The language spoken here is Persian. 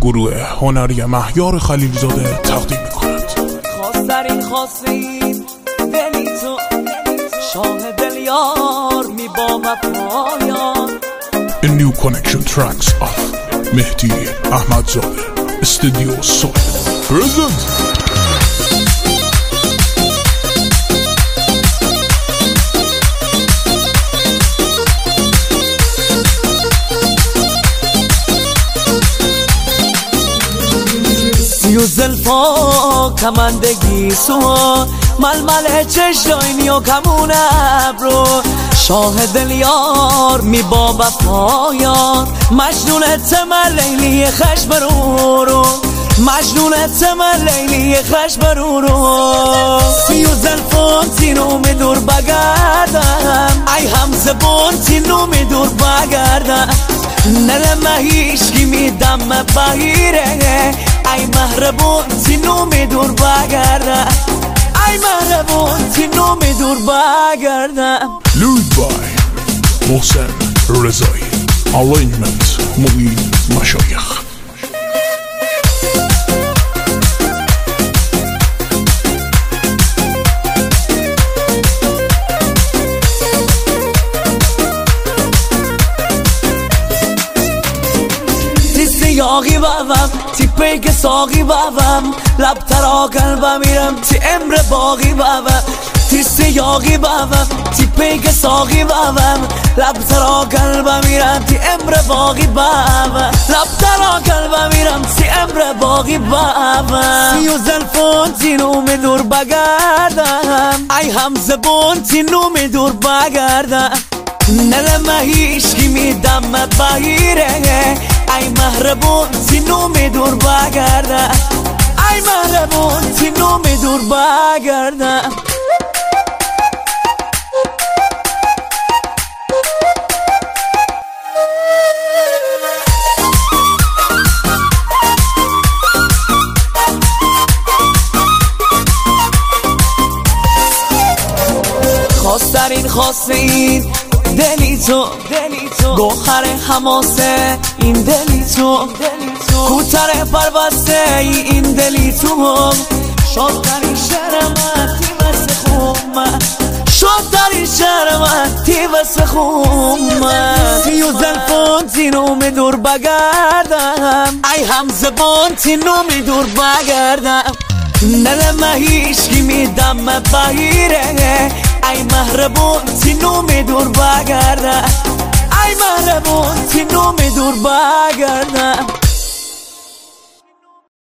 گروه هنری مهیار خلیلزاده تقدیم می‌کند. خواسترین خواستین دلی تو شاه دل یار می با وفایان. A new connection tracks of مهدی احمدزاده استودیو سول present. سیو زلفا کمندگی سوا ململ چشاینی و کمون ابرو شاه دل یار می با وفایان. مجنونت من لیلی خش برورو مجنونت من لیلی خش برورو سیو زلفان تینو می دور بگردم ای همزه بون تینو می دور بگردم نلمه هیشگی میدم بهیره ای مهربون تینو می دور بگردم ای مهربون تینو می دور بگردم. Lyric by محسن رضایی Arrangement معین مشایخ. یاقی بابم تیپی که ساقی بابم لب ترا قلبم میرم تی امر باقی بابم تیست یاقی بابم تیپی که ساقی بابم لب ترا قلبم میرم تی امر باقی بابم لب ترا قلبم میرم تی امر باقی بابم. سیو زلفون تینو می دور بگردم ای همزه بون تینو می دور بگردم نلمه هیشگی میدم بهیره ای مهربون تینو می دور بگردم ای مهربون تینو می دور بگردم. خواسترین خواستین دلی تو گوهر حماسه این دلی تو کوتر پربسته این دلی تو شادترین شرمتی واسه خومه شادترین شرمتی واسه خومه سیو زلفون تینو می دور بگردم ای همزه بون تینو می دور بگردم نلمه هیشگی میدم بهیره ای مهربون تینو می دور بگردم ای مهربون تینو می دور بگردم.